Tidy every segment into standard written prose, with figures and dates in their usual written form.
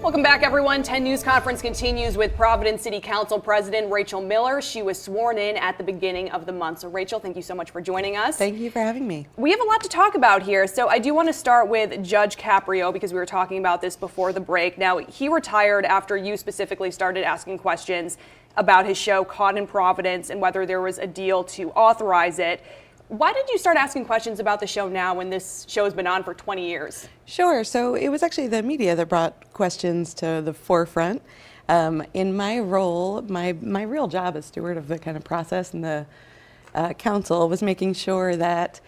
Welcome back, everyone. 10 News Conference continues with Providence City Council President Rachel Miller. She was sworn in at the beginning of the month. So, Rachel, thank you so much for joining us. Thank you for having me. We have a lot to talk about here. So I do want to start with Judge Caprio because we were talking about this before the break. Now, he retired after you specifically started asking questions about his show Caught in Providence and whether there was a deal to authorize it. Why did you start asking questions about the show now when this show has been on for 20 years? Sure. So it was actually the media that brought questions to the forefront. In my role, my real job as steward of the kind of process in the council was making sure that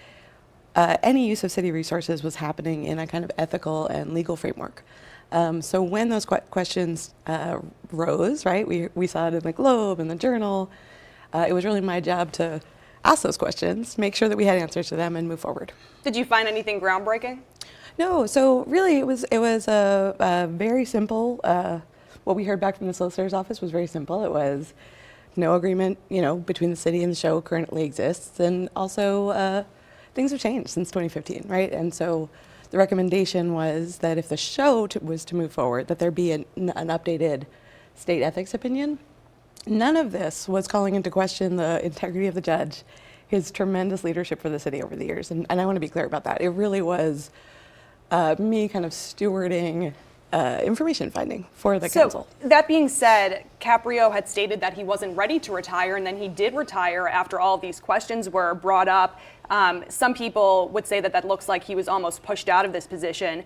any use of city resources was happening in a kind of ethical and legal framework. So when those questions rose, right, we saw it in the Globe and the Journal, it was really my job to ask those questions, make sure that we had answers to them, and move forward. Did you find anything groundbreaking? No, so really it was a very simple, what we heard back from the solicitor's office was very simple. It was no agreement, between the city and the show currently exists, and also things have changed since 2015, right? And so the recommendation was that if the show was to move forward, that there be an updated state ethics opinion. None of this was calling into question the integrity of the judge, his tremendous leadership for the city over the years. And I want to be clear about that. It really was me kind of stewarding information finding for the council. That being said, Caprio had stated that he wasn't ready to retire, and then he did retire after all of these questions were brought up. Some people would say that that looks like he was almost pushed out of this position.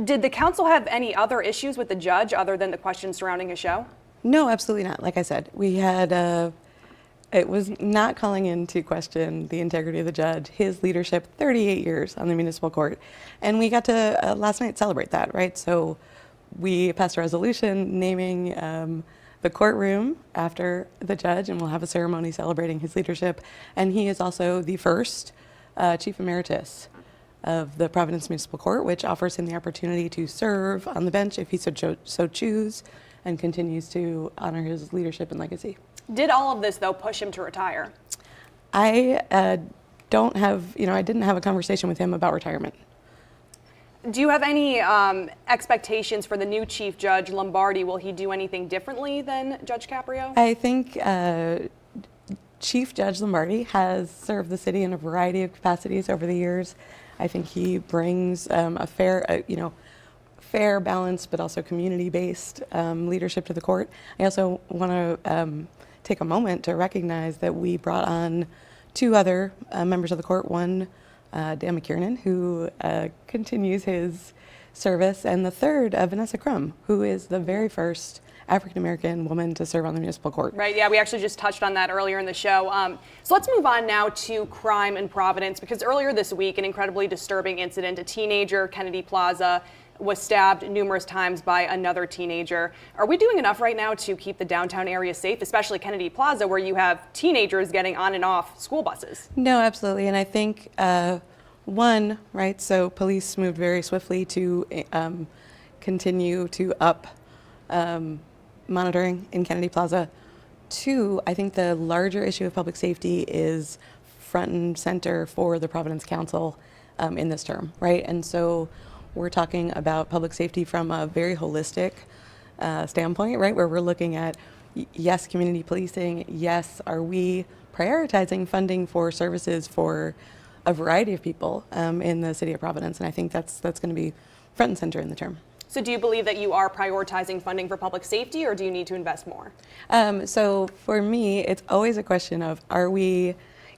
Did the council have any other issues with the judge other than the questions surrounding his show? No, absolutely not. Like I said, we had, it was not calling into question the integrity of the judge, his leadership, 38 years on the municipal court. And we got to last night celebrate that, right? So we passed a resolution naming the courtroom after the judge, and we'll have a ceremony celebrating his leadership. And he is also the first Chief Emeritus of the Providence Municipal Court, which offers him the opportunity to serve on the bench if he so choose, and continues to honor his leadership and legacy. Did all of this, though, push him to retire? I don't have, I didn't have a conversation with him about retirement. Do you have any expectations for the new Chief Judge Lombardi? Will he do anything differently than Judge Caprio? I think Chief Judge Lombardi has served the city in a variety of capacities over the years. I think he brings a fair, balanced, but also community-based leadership to the court. I also want to take a moment to recognize that we brought on two other members of the court. One, Dan McKiernan, who continues his service, and the third, Vanessa Crum, who is the very first African-American woman to serve on the municipal court. Right, yeah, we actually just touched on that earlier in the show. So let's move on now to crime in Providence, because earlier this week, an incredibly disturbing incident, a teenager, Kennedy Plaza, was stabbed numerous times by another teenager. Are we doing enough right now to keep the downtown area safe, especially Kennedy Plaza, where you have teenagers getting on and off school buses? No, absolutely. And I think, one, right, so police moved very swiftly to continue to up monitoring in Kennedy Plaza. Two, I think the larger issue of public safety is front and center for the Providence Council in this term, right? And so we're talking about public safety from a very holistic standpoint, right? Where we're looking at, yes, community policing, yes, are we prioritizing funding for services for a variety of people in the city of Providence? And I think that's going to be front and center in the term. So do you believe that you are prioritizing funding for public safety, or do you need to invest more? So for me, it's always a question of,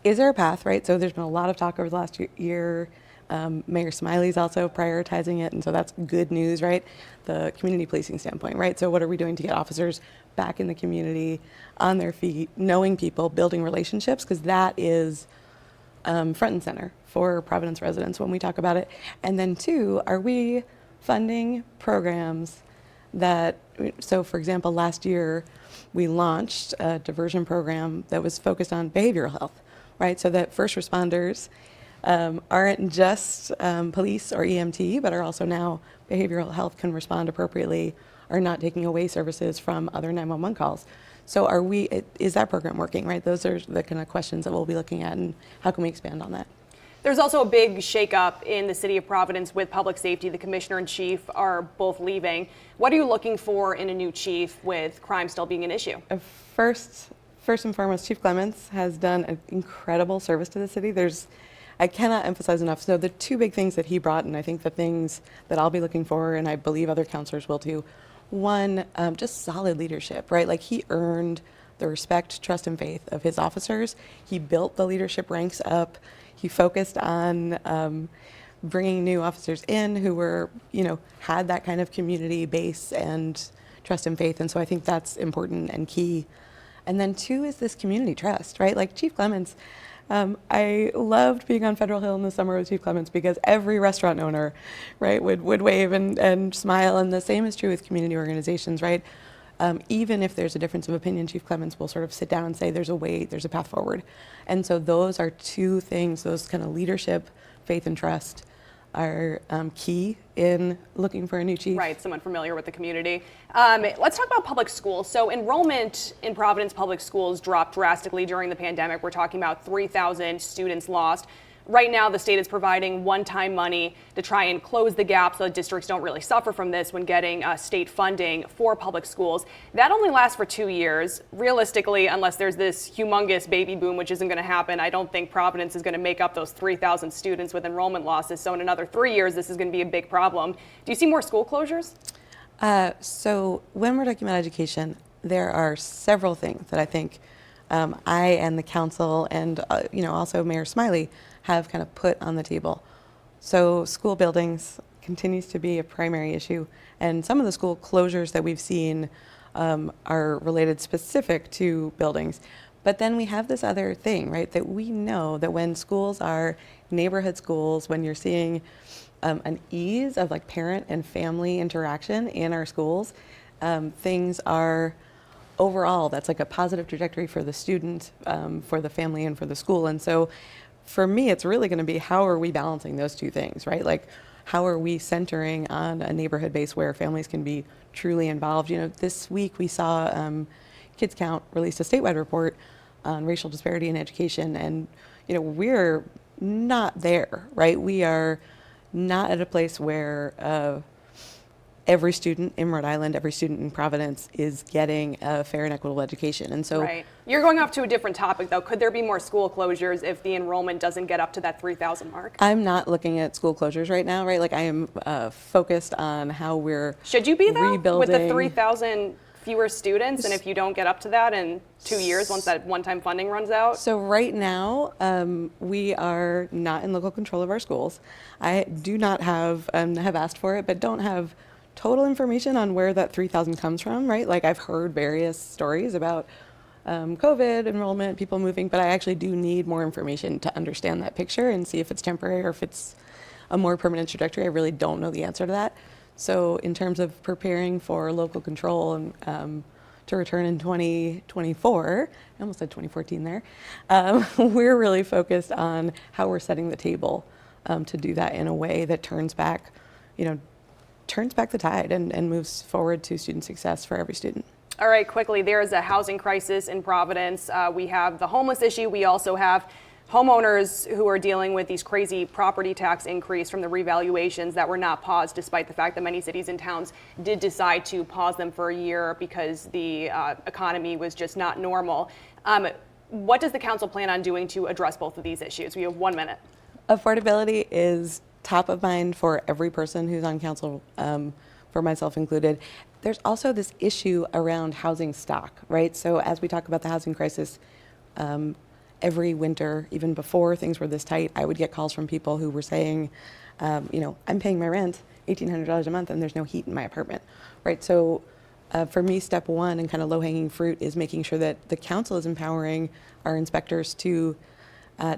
is there a path, right? So there's been a lot of talk over the last year. Mayor Smiley's also prioritizing it, and so that's good news, right? The community policing standpoint, right? So what are we doing to get officers back in the community, on their feet, knowing people, building relationships, because that is front and center for Providence residents when we talk about it. And then two, are we funding programs that, so for example, last year we launched a diversion program that was focused on behavioral health, right? So that first responders aren't just police or EMT, but are also now behavioral health can respond appropriately, are not taking away services from other 911 calls. So is that program working, right? Those are the kind of questions that we'll be looking at, and how can we expand on that? There's also a big shakeup in the city of Providence with public safety. The commissioner and chief are both leaving. What are you looking for in a new chief with crime still being an issue? First and foremost, Chief Clements has done an incredible service to the city. I cannot emphasize enough. So the two big things that he brought, and I think the things that I'll be looking for, and I believe other counselors will too, one, just solid leadership, right? Like he earned the respect, trust, and faith of his officers. He built the leadership ranks up. He focused on bringing new officers in who were, had that kind of community base and trust and faith. And so I think that's important and key. And then two is this community trust, right? Like Chief Clements, I loved being on Federal Hill in the summer with Chief Clements because every restaurant owner, right, would wave and smile. And the same is true with community organizations, right? Even if there's a difference of opinion, Chief Clements will sort of sit down and say there's a path forward. And so those are two things, those kind of leadership, faith, and trust are key in looking for a new chief. Right, someone familiar with the community. Let's talk about public schools. So enrollment in Providence public schools dropped drastically during the pandemic. We're talking about 3,000 students lost. Right now, the state is providing one-time money to try and close the gap so that districts don't really suffer from this when getting state funding for public schools. That only lasts for 2 years. Realistically, unless there's this humongous baby boom, which isn't going to happen, I don't think Providence is going to make up those 3,000 students with enrollment losses. So in another 3 years, this is going to be a big problem. Do you see more school closures? So when we're talking about education, there are several things that I think I and the council and also Mayor Smiley have kind of put on the table. So school buildings continues to be a primary issue, and some of the school closures that we've seen are related specific to buildings. But then we have this other thing, right, that we know that when schools are neighborhood schools, when you're seeing an ease of like parent and family interaction in our schools, things are overall, that's like a positive trajectory for the student, for the family, and for the school. And so for me, it's really going to be how are we balancing those two things, right? Like how are we centering on a neighborhood base where families can be truly involved? This week we saw Kids Count released a statewide report on racial disparity in education, and we're not there, right? We are not at a place where every student in Rhode Island, every student in Providence is getting a fair and equitable education. And so right. You're going off to a different topic though. Could there be more school closures if the enrollment doesn't get up to that 3,000 mark? I'm not looking at school closures right now, right? Like I am focused on how we're Should you be though? rebuilding. With the 3,000 fewer students, and if you don't get up to that in 2 years once that one-time funding runs out? So right now, we are not in local control of our schools. I do not have asked for it, but don't have total information on where that 3,000 comes from, right? Like I've heard various stories about COVID, enrollment, people moving, but I actually do need more information to understand that picture and see if it's temporary or if it's a more permanent trajectory. I really don't know the answer to that. So in terms of preparing for local control and to return in 2024, I almost said 2014 there, we're really focused on how we're setting the table to do that in a way that turns back the tide and moves forward to student success for every student. All right, quickly, there is a housing crisis in Providence. We have the homeless issue. We also have homeowners who are dealing with these crazy property tax increase from the revaluations that were not paused, despite the fact that many cities and towns did decide to pause them for a year because the economy was just not normal. What does the council plan on doing to address both of these issues? We have 1 minute. Affordability is top of mind for every person who's on council, for myself included. There's also this issue around housing stock, right? So as we talk about the housing crisis, every winter, even before things were this tight, I would get calls from people who were saying, I'm paying my rent $1,800 a month and there's no heat in my apartment, right? So for me, step one and kind of low-hanging fruit is making sure that the council is empowering our inspectors to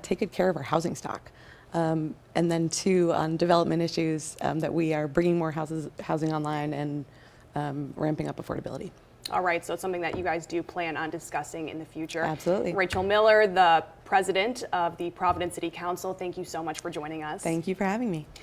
take good care of our housing stock. And then two, on development issues, that we are bringing more housing online and ramping up affordability. All right, so it's something that you guys do plan on discussing in the future. Absolutely. Rachel Miller, the president of the Providence City Council, thank you so much for joining us. Thank you for having me.